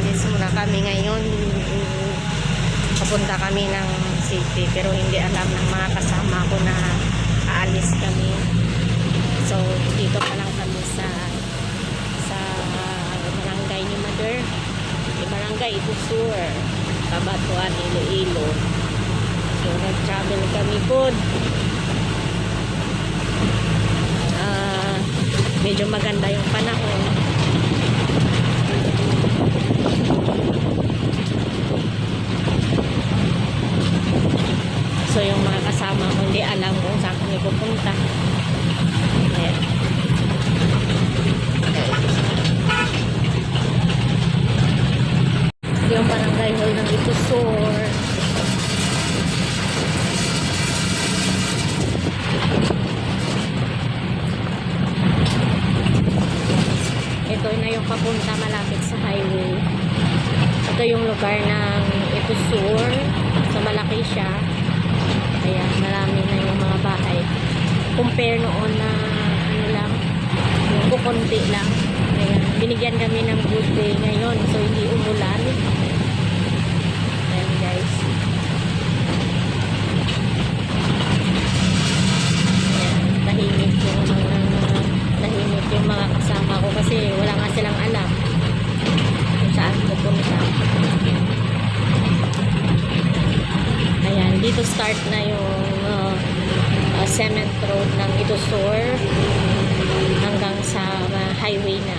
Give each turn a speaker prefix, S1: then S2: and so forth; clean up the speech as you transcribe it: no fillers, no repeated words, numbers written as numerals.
S1: Alis muna kami ngayon. Papunta kami ng city pero hindi alam ng mga kasama ko na aalis kami. So dito pa lang kami sa barangay ni Mother, barangay Ibusur, Kabatuan, Iloilo. So nag-travel kami po. Medyo maganda yung panahon. So yung mga kasama ko hindi alam kung saan kami pupunta. Ayan. Yung barangay hall ng Ibusur. Ito na yung papunta malapit sa highway. Ito yung lugar ng Ibusur. So malaki siya. Ayan, marami na yung mga bahay. Compare noon na ano lang, yung kukunti lang. Ayan, binigyan kami ng good day ngayon. So hindi umulan. Ayan guys. Ayan, tahimik yung mga kasama ko kasi wala nga silang alam kung saan pupunta. Ayan, dito start na yung cement road ng Ibusur hanggang sa highway na.